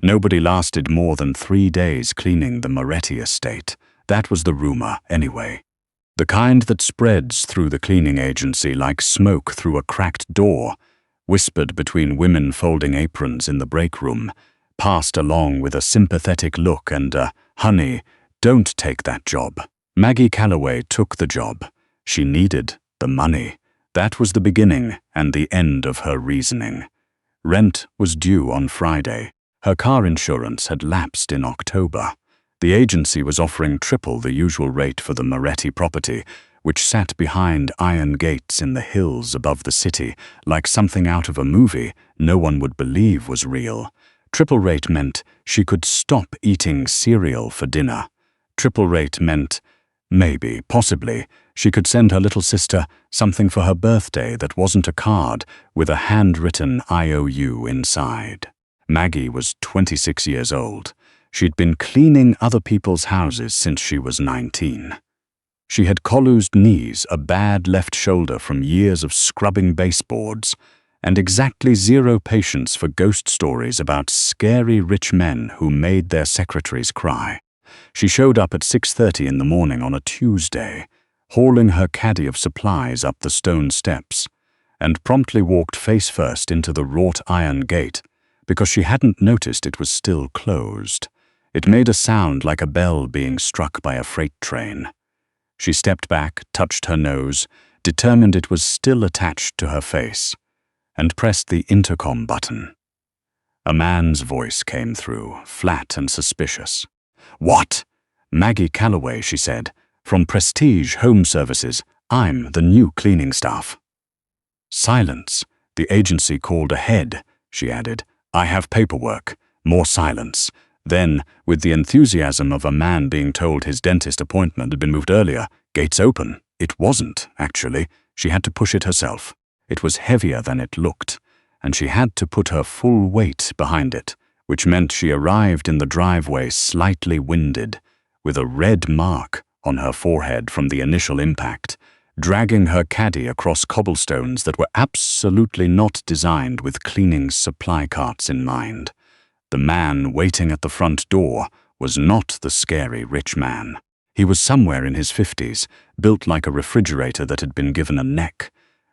Nobody lasted more than 3 days cleaning the Moretti estate. That was the rumor, anyway. The kind that spreads through the cleaning agency like smoke through a cracked door, whispered between women folding aprons in the break room, passed along with a sympathetic look and a, "Honey, don't take that job." Maggie Calloway took the job. She needed the money. That was the beginning and the end of her reasoning. Rent was due on Friday. Her car insurance had lapsed in October. The agency was offering triple the usual rate for the Moretti property, which sat behind iron gates in the hills above the city, like something out of a movie no one would believe was real. Triple rate meant she could stop eating cereal for dinner. Triple rate meant, maybe, possibly, she could send her little sister something for her birthday that wasn't a card with a handwritten IOU inside. Maggie was 26 years old. She'd been cleaning other people's houses since she was 19. She had collused knees, a bad left shoulder from years of scrubbing baseboards, and exactly zero patience for ghost stories about scary rich men who made their secretaries cry. She showed up at 6:30 in the morning on a Tuesday, hauling her caddy of supplies up the stone steps, and promptly walked face first into the wrought iron gate because she hadn't noticed it was still closed. It made a sound like a bell being struck by a freight train. She stepped back, touched her nose, determined it was still attached to her face, and pressed the intercom button. A man's voice came through, flat and suspicious. "What?" "Maggie Calloway," she said. "From Prestige Home Services. I'm the new cleaning staff." Silence. "The agency called ahead," she added. "I have paperwork." More silence. Then, with the enthusiasm of a man being told his dentist appointment had been moved earlier, "Gates open." It wasn't, actually. She had to push it herself. It was heavier than it looked, and she had to put her full weight behind it, which meant she arrived in the driveway slightly winded, with a red mark on her forehead from the initial impact, dragging her caddy across cobblestones that were absolutely not designed with cleaning supply carts in mind. The man waiting at the front door was not the scary rich man. He was somewhere in his 50s, built like a refrigerator that had been given a neck,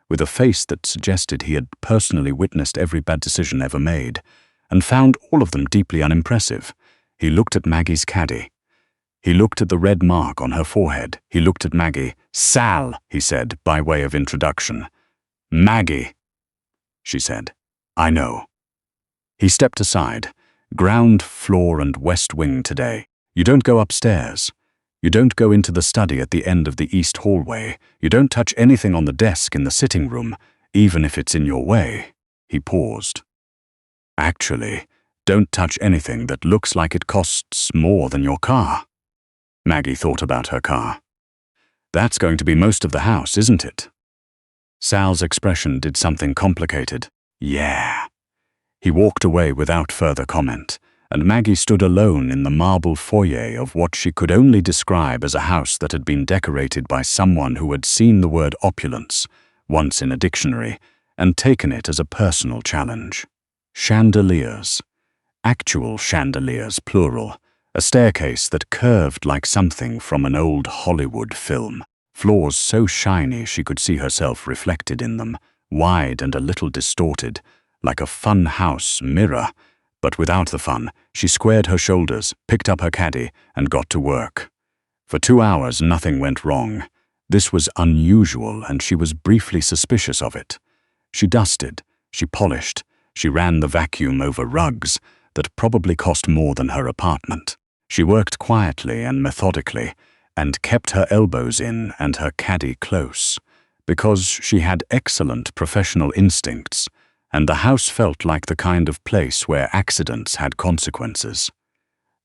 with a face that suggested he had personally witnessed every bad decision ever made, and found all of them deeply unimpressive. He looked at Maggie's caddy. He looked at the red mark on her forehead. He looked at Maggie. "Sal," he said, by way of introduction. "Maggie," she said. "I know." He stepped aside. "Ground floor and west wing today. You don't go upstairs. You don't go into the study at the end of the east hallway. You don't touch anything on the desk in the sitting room, even if it's in your way." He paused. "Actually, don't touch anything that looks like it costs more than your car." Maggie thought about her car. "That's going to be most of the house, isn't it?" Sal's expression did something complicated. "Yeah." He walked away without further comment, and Maggie stood alone in the marble foyer of what she could only describe as a house that had been decorated by someone who had seen the word opulence once in a dictionary and taken it as a personal challenge. Chandeliers. Actual chandeliers, plural. A staircase that curved like something from an old Hollywood film. Floors so shiny she could see herself reflected in them, wide and a little distorted, like a fun house mirror. But without the fun, she squared her shoulders, picked up her caddy, and got to work. For 2 hours, nothing went wrong. This was unusual, and she was briefly suspicious of it. She dusted, she polished, she ran the vacuum over rugs that probably cost more than her apartment. She worked quietly and methodically, and kept her elbows in and her caddy close, because she had excellent professional instincts, and the house felt like the kind of place where accidents had consequences.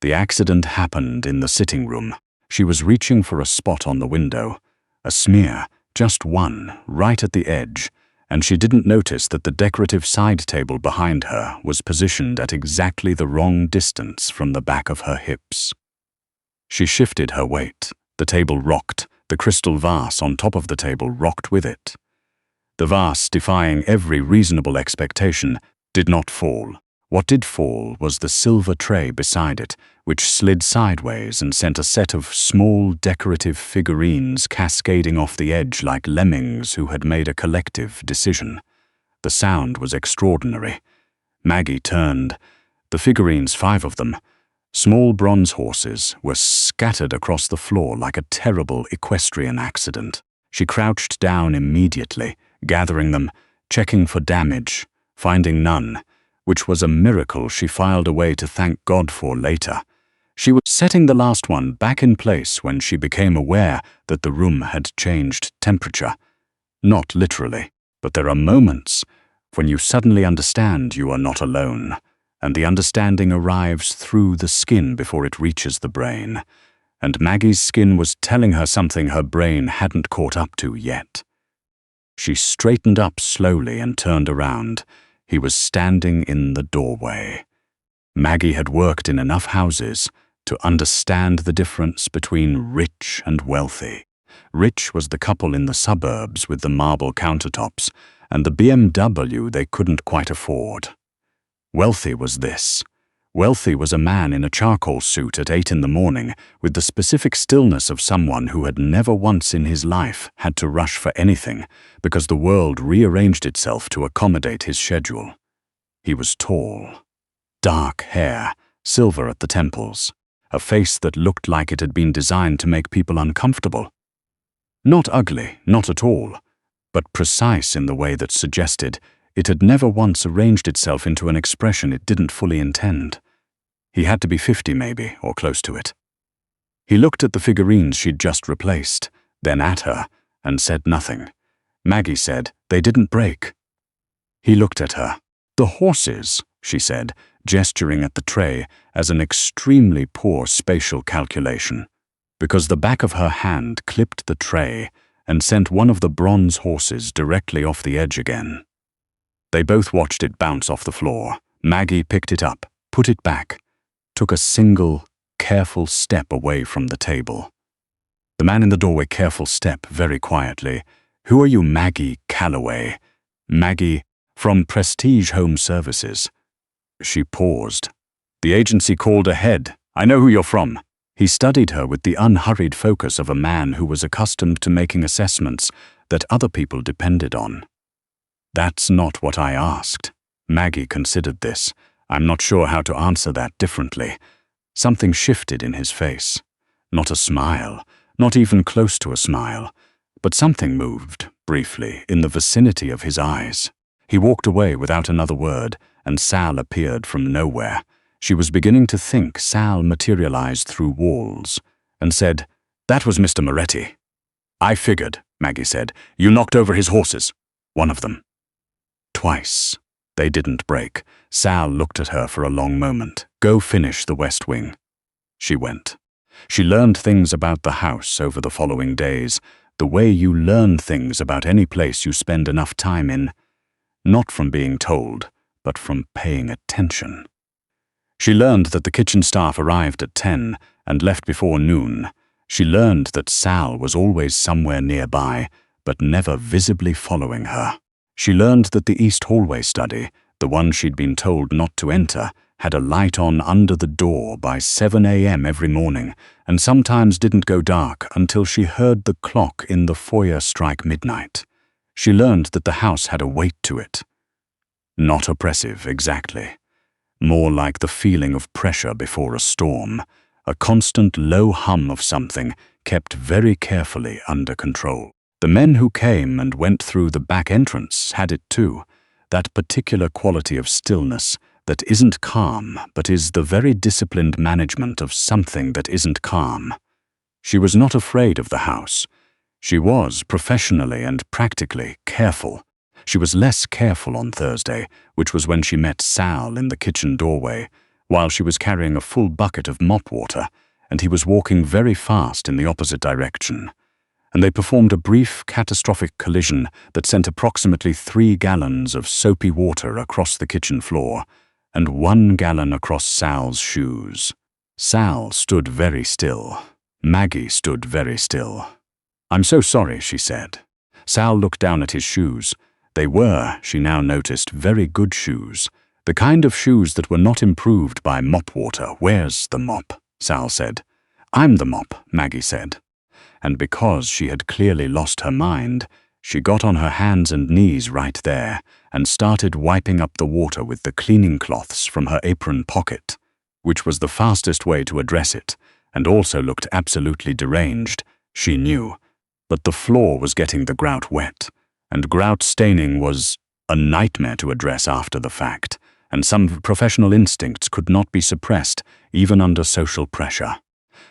The accident happened in the sitting room. She was reaching for a spot on the window, a smear, just one, right at the edge, and she didn't notice that the decorative side table behind her was positioned at exactly the wrong distance from the back of her hips. She shifted her weight. The table rocked. The crystal vase on top of the table rocked with it. The vase, defying every reasonable expectation, did not fall. What did fall was the silver tray beside it, which slid sideways and sent a set of small decorative figurines cascading off the edge like lemmings who had made a collective decision. The sound was extraordinary. Maggie turned. The figurines, 5 of them, small bronze horses, were scattered across the floor like a terrible equestrian accident. She crouched down immediately, gathering them, checking for damage, finding none, which was a miracle she filed away to thank God for later. She was setting the last one back in place when she became aware that the room had changed temperature. Not literally, but there are moments when you suddenly understand you are not alone, and the understanding arrives through the skin before it reaches the brain. And Maggie's skin was telling her something her brain hadn't caught up to yet. She straightened up slowly and turned around. He was standing in the doorway. Maggie had worked in enough houses to understand the difference between rich and wealthy. Rich was the couple in the suburbs with the marble countertops and the BMW they couldn't quite afford. Wealthy was this. Wealthy was a man in a charcoal suit at 8 in the morning with the specific stillness of someone who had never once in his life had to rush for anything because the world rearranged itself to accommodate his schedule. He was tall. Dark hair, silver at the temples, a face that looked like it had been designed to make people uncomfortable. Not ugly, not at all, but precise in the way that suggested it had never once arranged itself into an expression it didn't fully intend. He had to be 50 maybe, or close to it. He looked at the figurines she'd just replaced, then at her, and said nothing. Maggie said, "They didn't break." He looked at her. "The horses," she said, gesturing at the tray as an extremely poor spatial calculation, because the back of her hand clipped the tray and sent one of the bronze horses directly off the edge again. They both watched it bounce off the floor. Maggie picked it up, put it back, took a single, careful step away from the table. The man in the doorway, careful step, very quietly. "Who are you, Maggie Calloway?" "Maggie, from Prestige Home Services." She paused. "The agency called ahead. I know who you're from." He studied her with the unhurried focus of a man who was accustomed to making assessments that other people depended on. "That's not what I asked." Maggie considered this. "I'm not sure how to answer that differently." Something shifted in his face. Not a smile, not even close to a smile, but something moved, briefly, in the vicinity of his eyes. He walked away without another word, and Sal appeared from nowhere. She was beginning to think Sal materialized through walls, and said, "That was Mr. Moretti." "I figured," Maggie said. "You knocked over his horses." "One of them." Twice. They didn't break. Sal looked at her for a long moment. "Go finish the West Wing." She went. She learned things about the house over the following days, the way you learn things about any place you spend enough time in, not from being told, but from paying attention. She learned that the kitchen staff arrived at 10 and left before noon. She learned that Sal was always somewhere nearby, but never visibly following her. She learned that the East Hallway study, the one she'd been told not to enter, had a light on under the door by 7 a.m. every morning, and sometimes didn't go dark until she heard the clock in the foyer strike midnight. She learned that the house had a weight to it. Not oppressive, exactly. More like the feeling of pressure before a storm, a constant low hum of something kept very carefully under control. The men who came and went through the back entrance had it too, that particular quality of stillness that isn't calm but is the very disciplined management of something that isn't calm. She was not afraid of the house. She was, professionally and practically, careful. She was less careful on Thursday, which was when she met Sal in the kitchen doorway, while she was carrying a full bucket of mop water, and he was walking very fast in the opposite direction. And they performed a brief, catastrophic collision that sent approximately 3 gallons of soapy water across the kitchen floor, and 1 gallon across Sal's shoes. Sal stood very still. Maggie stood very still. "I'm so sorry," she said. Sal looked down at his shoes. They were, she now noticed, very good shoes, The kind of shoes that were not improved by mop water. Where's the mop? Sal said. I'm the mop, Maggie said. And because she had clearly lost her mind, she got on her hands and knees right there and started wiping up the water with the cleaning cloths from her apron pocket, which was the fastest way to address it, and also looked absolutely deranged, she knew. But the floor was getting the grout wet, and grout staining was a nightmare to address after the fact, and some professional instincts could not be suppressed even under social pressure.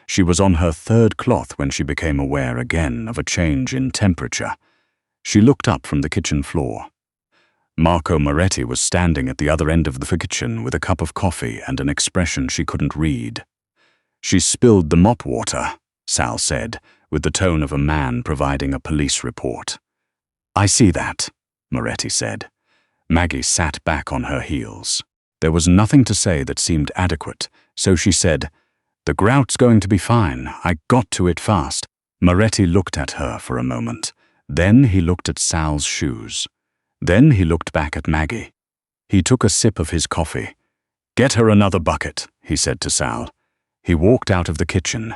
She was on her third cloth when she became aware again of a change in temperature. She looked up from the kitchen floor. Marco Moretti was standing at the other end of the kitchen with a cup of coffee and an expression she couldn't read. She spilled the mop water, Sal said, with the tone of a man providing a police report. I see that, Moretti said. Maggie sat back on her heels. There was nothing to say that seemed adequate, so she said, The grout's going to be fine. I got to it fast. Moretti looked at her for a moment. Then he looked at Sal's shoes. Then he looked back at Maggie. He took a sip of his coffee. Get her another bucket, he said to Sal. He walked out of the kitchen.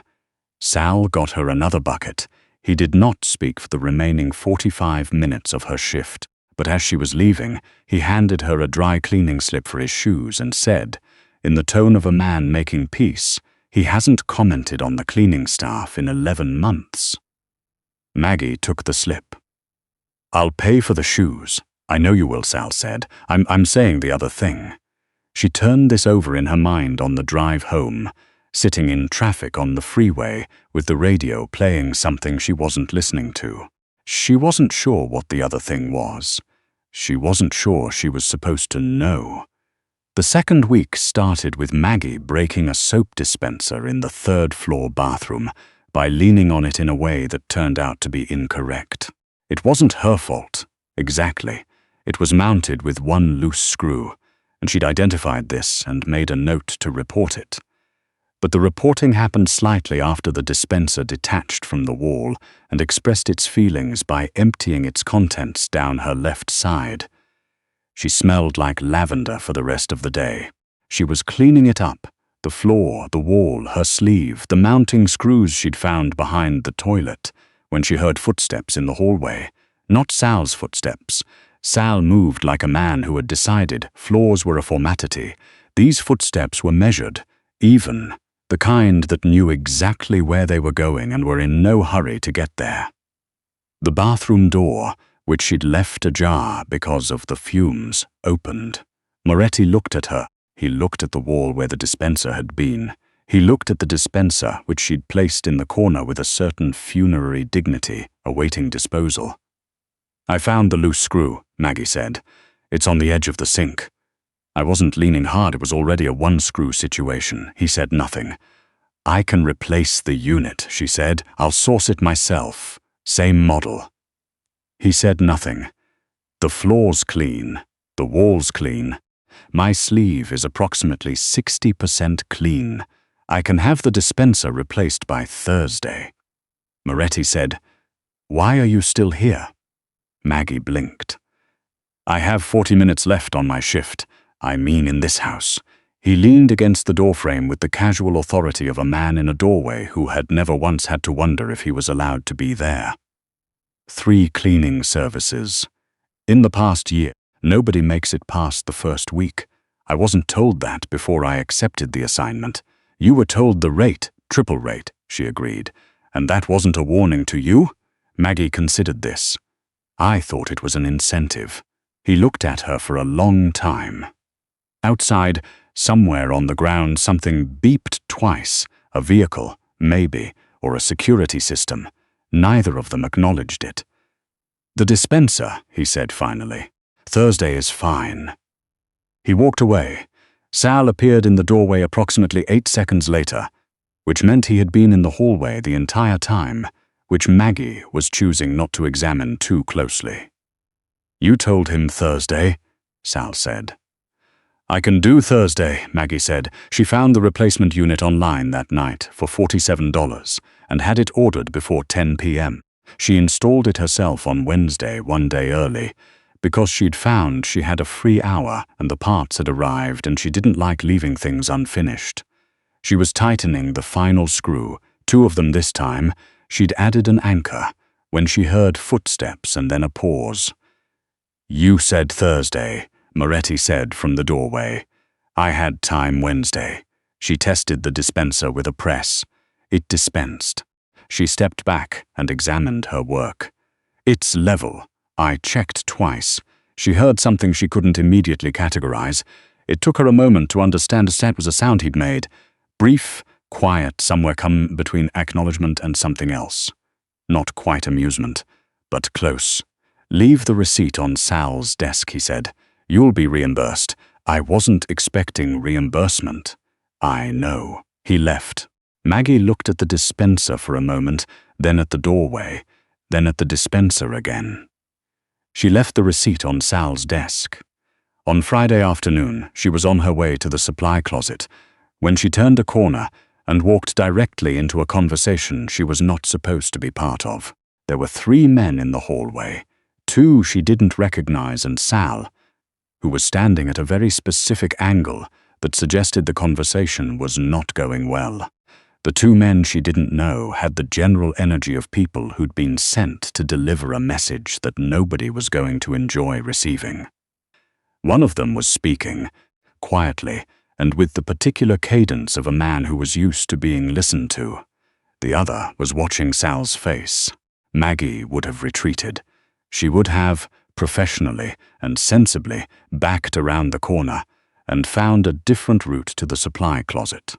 Sal got her another bucket. He did not speak for the remaining 45 minutes of her shift, but as she was leaving, he handed her a dry cleaning slip for his shoes and said, in the tone of a man making peace, he hasn't commented on the cleaning staff in 11 months. Maggie took the slip. I'll pay for the shoes. I know you will, Sal said. I'm saying the other thing. She turned this over in her mind on the drive home, sitting in traffic on the freeway with the radio playing something she wasn't listening to. She wasn't sure what the other thing was. She wasn't sure she was supposed to know. The second week started with Maggie breaking a soap dispenser in the third-floor bathroom by leaning on it in a way that turned out to be incorrect. It wasn't her fault, exactly. It was mounted with one loose screw, and she'd identified this and made a note to report it. But the reporting happened slightly after the dispenser detached from the wall and expressed its feelings by emptying its contents down her left side. She smelled like lavender for the rest of the day. She was cleaning it up, the floor, the wall, her sleeve, the mounting screws she'd found behind the toilet, when she heard footsteps in the hallway. Not Sal's footsteps. Sal moved like a man who had decided floors were a formality. These footsteps were measured, even, the kind that knew exactly where they were going and were in no hurry to get there. The bathroom door, which she'd left ajar because of the fumes, opened. Moretti looked at her. He looked at the wall where the dispenser had been. He looked at the dispenser, which she'd placed in the corner with a certain funerary dignity, awaiting disposal. I found the loose screw, Maggie said. It's on the edge of the sink. I wasn't leaning hard, it was already a one-screw situation. He said nothing. I can replace the unit, she said. I'll source it myself. Same model. He said nothing. The floor's clean. The wall's clean. My sleeve is approximately 60% clean. I can have the dispenser replaced by Thursday. Moretti said, Why are you still here? Maggie blinked. I have 40 minutes left on my shift. I mean in this house. He leaned against the doorframe with the casual authority of a man in a doorway who had never once had to wonder if he was allowed to be there. 3 cleaning services. In the past year, nobody makes it past the first week. I wasn't told that before I accepted the assignment. You were told the rate, triple rate, she agreed. And that wasn't a warning to you? Maggie considered this. I thought it was an incentive. He looked at her for a long time. Outside, somewhere on the ground, something beeped twice. A vehicle, maybe, or a security system. Neither of them acknowledged it. The dispenser, he said finally. Thursday is fine. He walked away. Sal appeared in the doorway approximately 8 seconds later, which meant he had been in the hallway the entire time, which Maggie was choosing not to examine too closely. You told him Thursday, Sal said. I can do Thursday, Maggie said. She found the replacement unit online that night for $47 and had it ordered before 10 p.m. She installed it herself on Wednesday, one day early, because she'd found she had a free hour and the parts had arrived and she didn't like leaving things unfinished. She was tightening the final screw, 2 of them this time. She'd added an anchor when she heard footsteps and then a pause. "You said Thursday," Moretti said from the doorway. "I had time Wednesday." She tested the dispenser with a press. It dispensed. She stepped back and examined her work. "It's level. I checked twice." She heard something she couldn't immediately categorize. It took her a moment to understand that was a sound he'd made. Brief, quiet, somewhere come between acknowledgement and something else. Not quite amusement, but close. "Leave the receipt on Sal's desk," he said. "You'll be reimbursed." "I wasn't expecting reimbursement." "I know." He left. Maggie looked at the dispenser for a moment, then at the doorway, then at the dispenser again. She left the receipt on Sal's desk. On Friday afternoon, she was on her way to the supply closet when she turned a corner and walked directly into a conversation she was not supposed to be part of. There were 3 men in the hallway, 2 she didn't recognize, and Sal, who was standing at a very specific angle that suggested the conversation was not going well. The 2 men she didn't know had the general energy of people who'd been sent to deliver a message that nobody was going to enjoy receiving. One of them was speaking, quietly, and with the particular cadence of a man who was used to being listened to. The other was watching Sal's face. Maggie would have retreated. She would have, professionally and sensibly, backed around the corner and found a different route to the supply closet.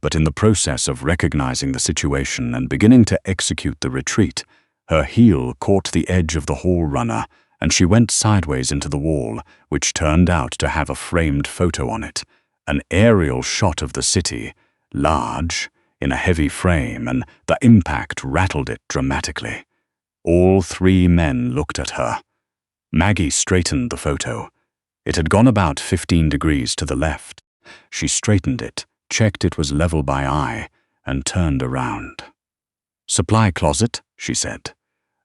But in the process of recognizing the situation and beginning to execute the retreat, her heel caught the edge of the hall runner and she went sideways into the wall, which turned out to have a framed photo on it, an aerial shot of the city, large, in a heavy frame, and the impact rattled it dramatically. All 3 men looked at her. Maggie straightened the photo. It had gone about 15 degrees to the left. She straightened it, checked it was level by eye, and turned around. "Supply closet," she said.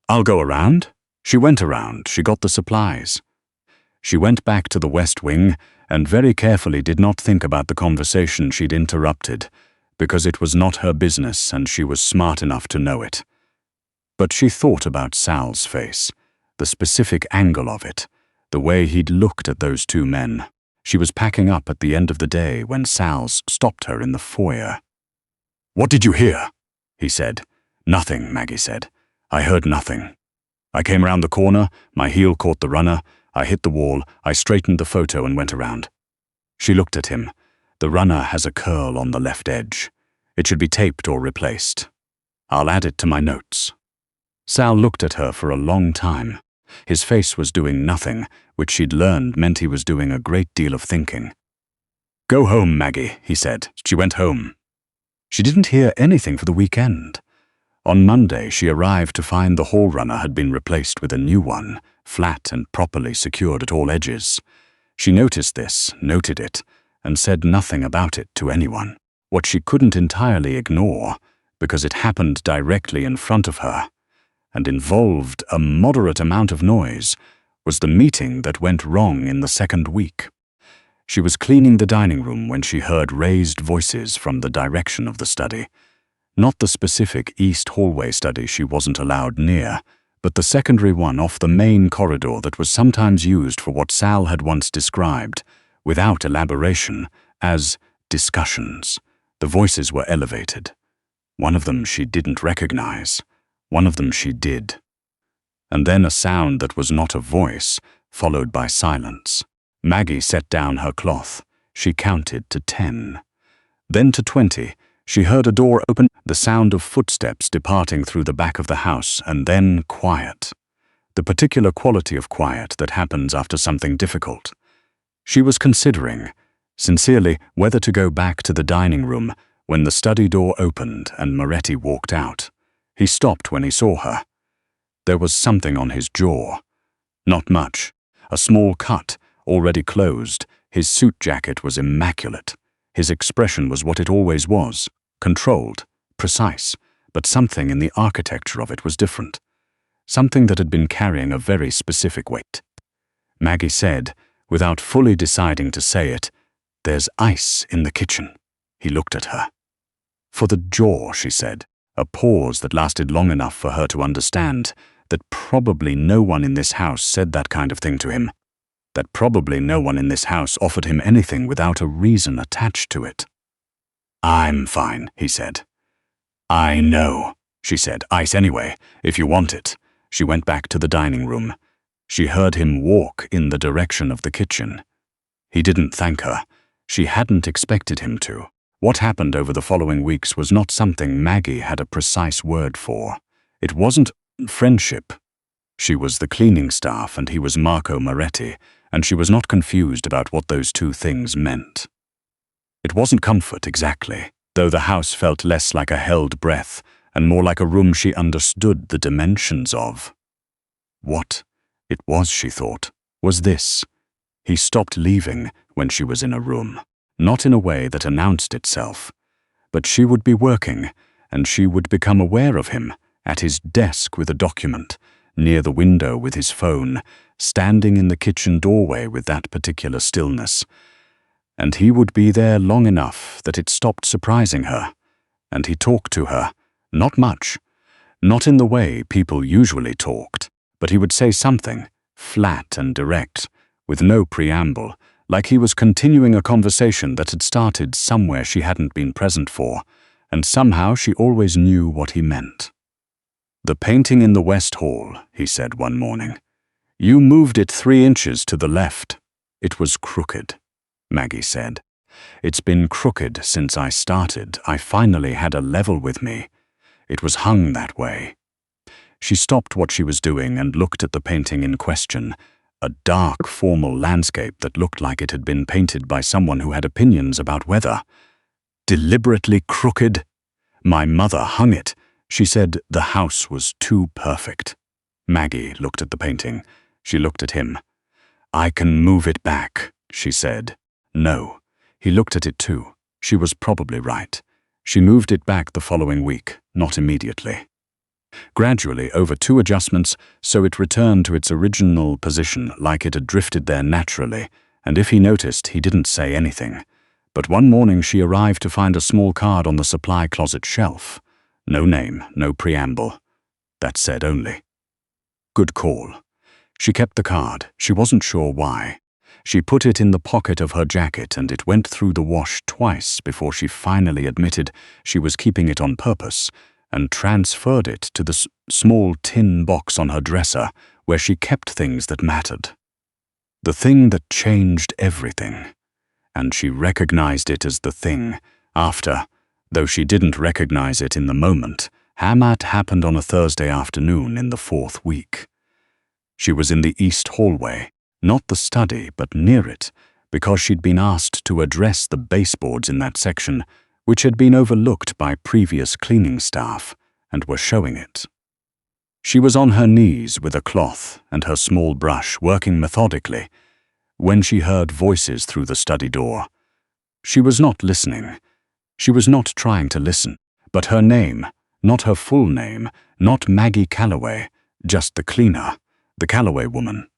"I'll go around." She went around. She got the supplies. She went back to the West Wing and very carefully did not think about the conversation she'd interrupted, because it was not her business and she was smart enough to know it. But she thought about Sal's face, the specific angle of it, the way he'd looked at those 2 men. She was packing up at the end of the day when Sal stopped her in the foyer. "What did you hear?" he said. "Nothing," Maggie said. "I heard nothing. I came around the corner, my heel caught the runner, I hit the wall, I straightened the photo and went around." She looked at him. "The runner has a curl on the left edge. It should be taped or replaced. I'll add it to my notes." Sal looked at her for a long time. His face was doing nothing, which she'd learned meant he was doing a great deal of thinking. "Go home, Maggie," he said. She went home. She didn't hear anything for the weekend. On Monday, she arrived to find the hall runner had been replaced with a new one, flat and properly secured at all edges. She noticed this, noted it, and said nothing about it to anyone. What she couldn't entirely ignore, because it happened directly in front of her, and involved a moderate amount of noise, was the meeting that went wrong in the 2nd week. She was cleaning the dining room when she heard raised voices from the direction of the study. Not the specific east hallway study she wasn't allowed near, but the secondary one off the main corridor that was sometimes used for what Sal had once described, without elaboration, as discussions. The voices were elevated. One of them she didn't recognize. One of them she did. And then a sound that was not a voice, followed by silence. Maggie set down her cloth. She counted to 10. Then to 20. She heard a door open, the sound of footsteps departing through the back of the house, and then quiet. The particular quality of quiet that happens after something difficult. She was considering, sincerely, whether to go back to the dining room when the study door opened and Moretti walked out. He stopped when he saw her. There was something on his jaw. Not much. A small cut, already closed. His suit jacket was immaculate. His expression was what it always was, controlled, precise, but something in the architecture of it was different. Something that had been carrying a very specific weight. Maggie said, without fully deciding to say it, "There's ice in the kitchen." He looked at her. "For the jaw," she said, a pause that lasted long enough for her to understand that probably no one in this house said that kind of thing to him, that probably no one in this house offered him anything without a reason attached to it. "I'm fine," he said. "I know," she said. "Ice anyway, if you want it." She went back to the dining room. She heard him walk in the direction of the kitchen. He didn't thank her. She hadn't expected him to. What happened over the following weeks was not something Maggie had a precise word for. It wasn't friendship. She was the cleaning staff and he was Marco Moretti, and she was not confused about what those two things meant. It wasn't comfort exactly, though the house felt less like a held breath and more like a room she understood the dimensions of. What it was, she thought, was this. He stopped leaving when she was in a room, not in a way that announced itself, but she would be working, and she would become aware of him at his desk with a document, near the window with his phone, standing in the kitchen doorway with that particular stillness. And he would be there long enough that it stopped surprising her, and he talked to her, not much, not in the way people usually talked, but he would say something, flat and direct, with no preamble, like he was continuing a conversation that had started somewhere she hadn't been present for, and somehow she always knew what he meant. "The painting in the West Hall," he said one morning. "You moved it 3 inches to the left. It was crooked," Maggie said. "It's been crooked since I started. I finally had a level with me. It was hung that way." She stopped what she was doing and looked at the painting in question, a dark, formal landscape that looked like it had been painted by someone who had opinions about weather. "Deliberately crooked? My mother hung it. She said the house was too perfect." Maggie looked at the painting. She looked at him. "I can move it back," she said. No. He looked at it too. She was probably right. She moved it back the following week, not immediately. Gradually, over 2 adjustments, so it returned to its original position like it had drifted there naturally, and if he noticed, he didn't say anything. But one morning she arrived to find a small card on the supply closet shelf. No name, no preamble. That said only. Good call. She kept the card. She wasn't sure why. She put it in the pocket of her jacket and it went through the wash twice before she finally admitted she was keeping it on purpose and transferred it to the small tin box on her dresser where she kept things that mattered. The thing that changed everything. And she recognized it as the thing after, though she didn't recognize it in the moment, Hamat happened on a Thursday afternoon in the 4th week. She was in the east hallway, not the study, but near it, because she'd been asked to address the baseboards in that section, which had been overlooked by previous cleaning staff, and were showing it. She was on her knees with a cloth and her small brush, working methodically, when she heard voices through the study door. She was not listening. She was not trying to listen, but her name, not her full name, not Maggie Calloway, just the cleaner, the Calloway woman,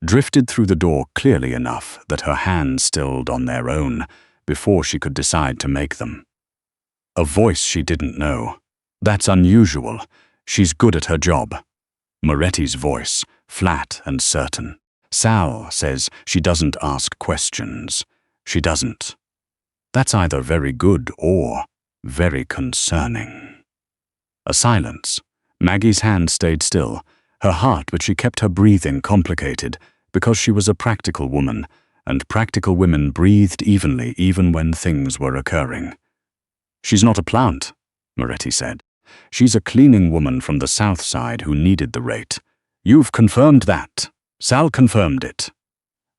drifted through the door clearly enough that her hands stilled on their own before she could decide to make them. A voice she didn't know. That's unusual. She's good at her job. Moretti's voice, flat and certain. Sal says she doesn't ask questions. She doesn't. That's either very good or very concerning. A silence. Maggie's hand stayed still, her heart, but she kept her breathing complicated because she was a practical woman, and practical women breathed evenly even when things were occurring. "She's not a plant," Moretti said. "She's a cleaning woman from the south side who needed the rate. You've confirmed that." Sal confirmed it.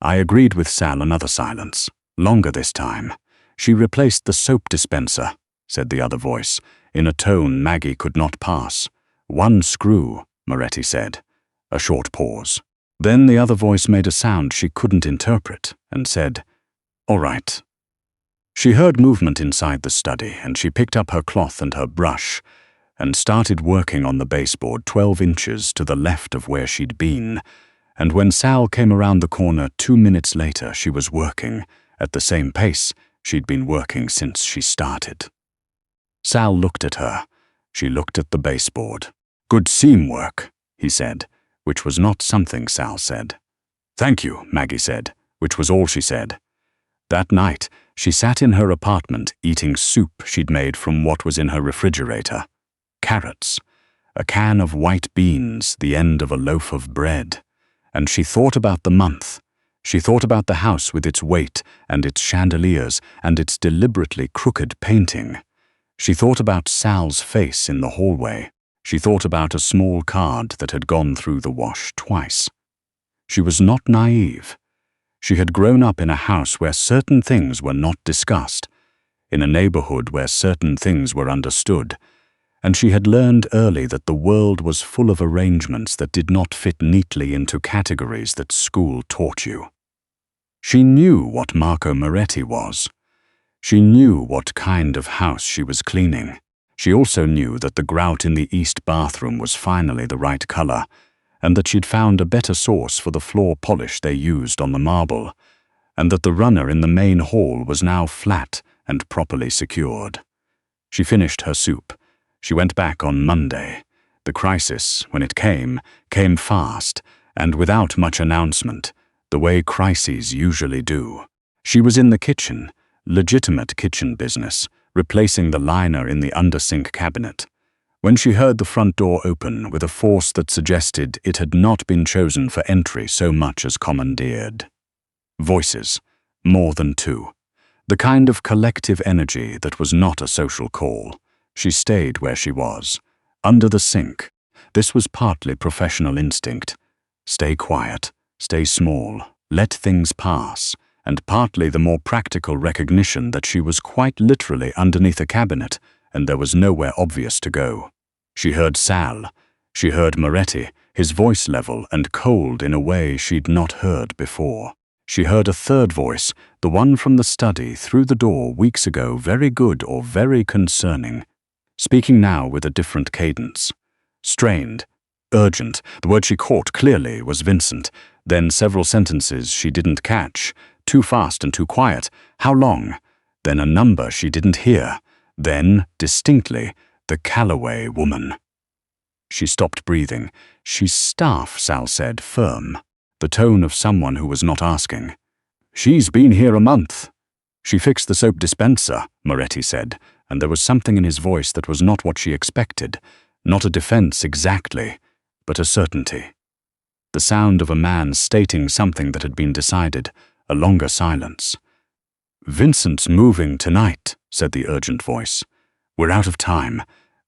I agreed with Sal. Another silence, longer this time. "She replaced the soap dispenser," said the other voice, in a tone Maggie could not pass. "1 screw," Moretti said. A short pause. Then the other voice made a sound she couldn't interpret and said, "All right." She heard movement inside the study, and she picked up her cloth and her brush and started working on the baseboard 12 inches to the left of where she'd been, And when Sal came around the corner 2 minutes later, she was working at the same pace she'd been working since she started. Sal looked at her. She looked at the baseboard. "Good seam work," he said, which was not something Sal said. "Thank you," Maggie said, which was all she said. That night, she sat in her apartment eating soup she'd made from what was in her refrigerator. Carrots, a can of white beans, the end of a loaf of bread. And she thought about the month. She thought about the house with its weight and its chandeliers and its deliberately crooked painting. She thought about Sal's face in the hallway. She thought about a small card that had gone through the wash twice. She was not naive. She had grown up in a house where certain things were not discussed, in a neighborhood where certain things were understood, and she had learned early that the world was full of arrangements that did not fit neatly into categories that school taught you. She knew what Marco Moretti was. She knew what kind of house she was cleaning. She also knew that the grout in the east bathroom was finally the right color, and that she'd found a better source for the floor polish they used on the marble, and that the runner in the main hall was now flat and properly secured. She finished her soup. She went back on Monday. The crisis, when it came fast and without much announcement, the way crises usually do. She was in the kitchen, legitimate kitchen business, replacing the liner in the under-sink cabinet, when she heard the front door open with a force that suggested it had not been chosen for entry so much as commandeered. Voices, more than two. The kind of collective energy that was not a social call. She stayed where she was, under the sink. This was partly professional instinct. Stay quiet, stay small, let things pass, and partly the more practical recognition that she was quite literally underneath a cabinet, and there was nowhere obvious to go. She heard Sal. She heard Moretti, his voice level and cold in a way she'd not heard before. She heard a third voice, the one from the study through the door weeks ago, very good or very concerning, speaking now with a different cadence. Strained, urgent, the word she caught clearly was Vincent, then several sentences she didn't catch, too fast and too quiet, how long, then a number she didn't hear, then, distinctly, the Calloway woman. She stopped breathing. "She's staff," Sal said, firm, the tone of someone who was not asking. "She's been here a month." "She fixed the soap dispenser," Moretti said, and there was something in his voice that was not what she expected, not a defense exactly, but a certainty. The sound of a man stating something that had been decided, a longer silence. "Vincent's moving tonight," said the urgent voice. "We're out of time.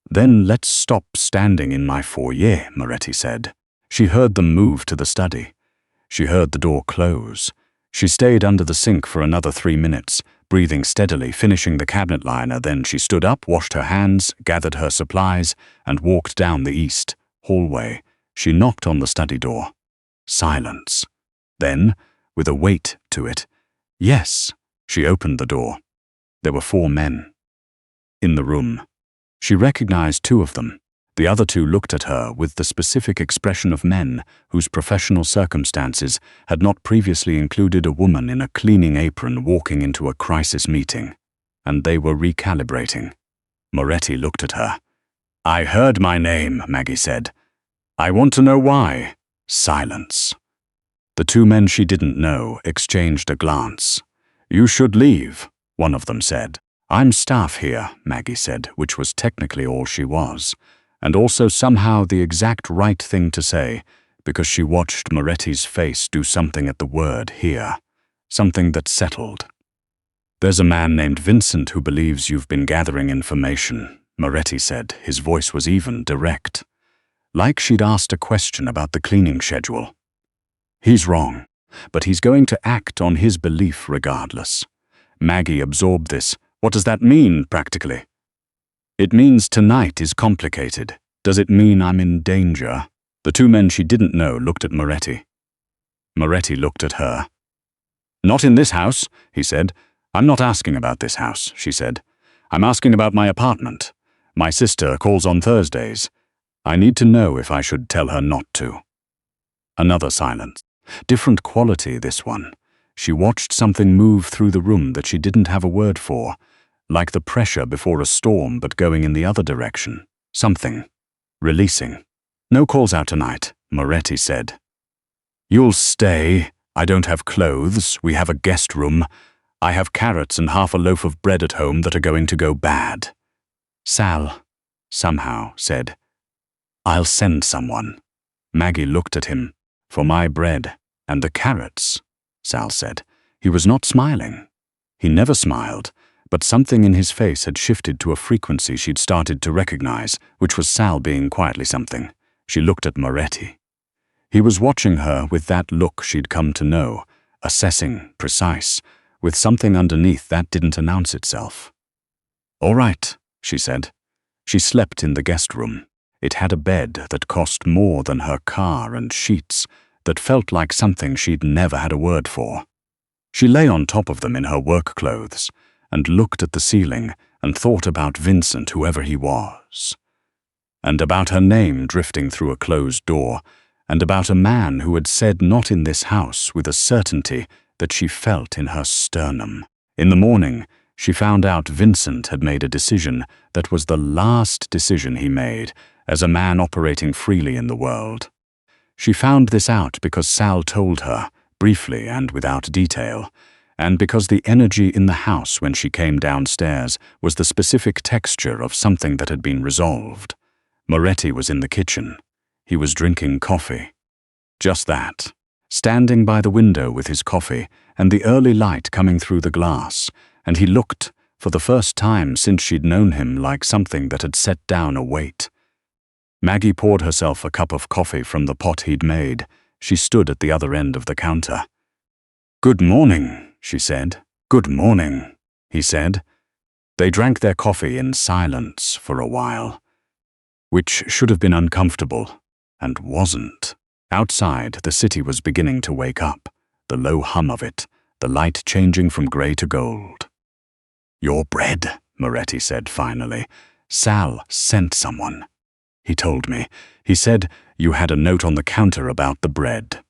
Then let's stop standing in my foyer," Moretti said. She heard them move to the study. She heard the door close. She stayed under the sink for another 3 minutes, breathing steadily, finishing the cabinet liner. Then she stood up, washed her hands, gathered her supplies, and walked down the east hallway. She knocked on the study door. Silence. Then, with a weight to it, "Yes." She opened the door. There were 4 men in the room. She recognized 2 of them. The other 2 looked at her with the specific expression of men whose professional circumstances had not previously included a woman in a cleaning apron walking into a crisis meeting, and they were recalibrating. Moretti looked at her. "I heard my name," Maggie said. "I want to know why." Silence. The 2 men she didn't know exchanged a glance. "You should leave," one of them said. "I'm staff here," Maggie said, which was technically all she was, and also somehow the exact right thing to say, because she watched Moretti's face do something at the word here, something that settled. "There's a man named Vincent who believes you've been gathering information," Moretti said. His voice was even, direct, like she'd asked a question about the cleaning schedule. "He's wrong, but he's going to act on his belief regardless." Maggie absorbed this. "What does that mean, practically?" "It means tonight is complicated. Does it mean I'm in danger?" The 2 men she didn't know looked at Moretti. Moretti looked at her. "Not in this house," he said. "I'm not asking about this house," she said. "I'm asking about my apartment. My sister calls on Thursdays. I need to know if I should tell her not to." Another silence. Different quality, this one. She watched something move through the room that she didn't have a word for, like the pressure before a storm but going in the other direction. Something. Releasing. "No calls out tonight," Moretti said. "You'll stay. I don't have clothes. We have a guest room. I have carrots and half a loaf of bread at home that are going to go bad." Sal, somehow, said, "I'll send someone." Maggie looked at him. "For my bread and the carrots," Sal said. He was not smiling. He never smiled, but something in his face had shifted to a frequency she'd started to recognize, which was Sal being quietly something. She looked at Moretti. He was watching her with that look she'd come to know, assessing, precise, with something underneath that didn't announce itself. "All right," she said. She slept in the guest room. It had a bed that cost more than her car and sheets that felt like something she'd never had a word for. She lay on top of them in her work clothes and looked at the ceiling and thought about Vincent, whoever he was, and about her name drifting through a closed door, and about a man who had said not in this house with a certainty that she felt in her sternum. In the morning, she found out Vincent had made a decision that was the last decision he made as a man operating freely in the world. She found this out because Sal told her, briefly and without detail, and because the energy in the house when she came downstairs was the specific texture of something that had been resolved. Moretti was in the kitchen. He was drinking coffee. Just that. Standing by the window with his coffee and the early light coming through the glass, and he looked, for the first time since she'd known him, like something that had set down a weight. Maggie poured herself a cup of coffee from the pot he'd made. She stood at the other end of the counter. "Good morning," she said. "Good morning," he said. They drank their coffee in silence for a while, which should have been uncomfortable, and wasn't. Outside, the city was beginning to wake up, the low hum of it, the light changing from grey to gold. "Your bread," Moretti said finally. "Sal sent someone. He told me. He said you had a note on the counter about the bread."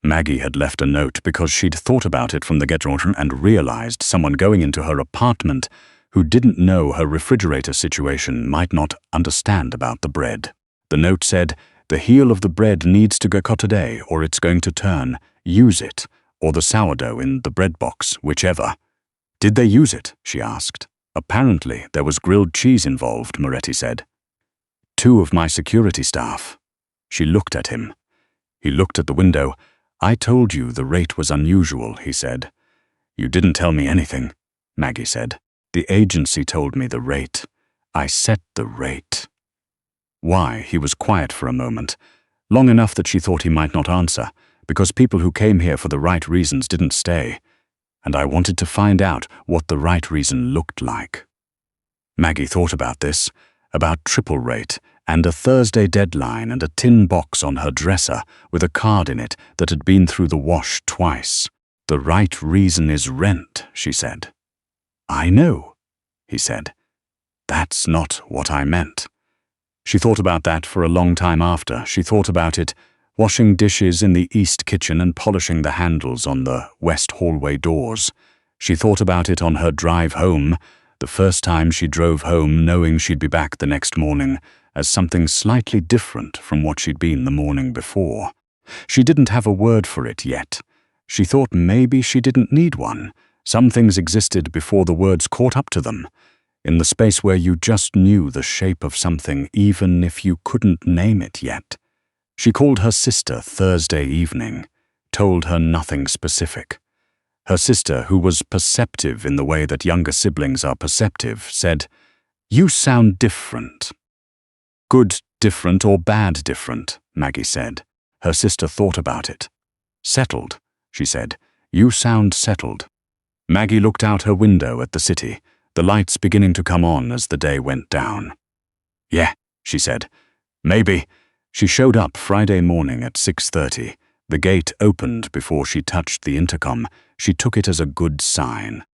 Maggie had left a note because she'd thought about it from the get-go and realized someone going into her apartment who didn't know her refrigerator situation might not understand about the bread. The note said, "The heel of the bread needs to go cut today or it's going to turn. Use it, or the sourdough in the bread box, whichever." "Did they use it?" she asked. "Apparently there was grilled cheese involved," Moretti said. "2 of my security staff." She looked at him. He looked at the window. "I told you the rate was unusual," he said. "You didn't tell me anything," Maggie said. "The agency told me the rate. I set the rate." Why? He was quiet for a moment, long enough that she thought he might not answer, because people who came here for the right reasons didn't stay, and I wanted to find out what the right reason looked like. Maggie thought about this, about triple rate, and a Thursday deadline and a tin box on her dresser with a card in it that had been through the wash twice. "The right reason is rent," she said. "I know," he said. "That's not what I meant." She thought about that for a long time after. She thought about it, washing dishes in the east kitchen and polishing the handles on the west hallway doors. She thought about it on her drive home, the first time she drove home knowing she'd be back the next morning, as something slightly different from what she'd been the morning before. She didn't have a word for it yet. She thought maybe she didn't need one. Some things existed before the words caught up to them, in the space where you just knew the shape of something even if you couldn't name it yet. She called her sister Thursday evening, told her nothing specific. Her sister, who was perceptive in the way that younger siblings are perceptive, said, "You sound different." "Good different or bad different?" Maggie said. Her sister thought about it. "Settled," she said. "You sound settled." Maggie looked out her window at the city, the lights beginning to come on as the day went down. "Yeah," she said. "Maybe." She showed up Friday morning at 6:30. The gate opened before she touched the intercom. She took it as a good sign.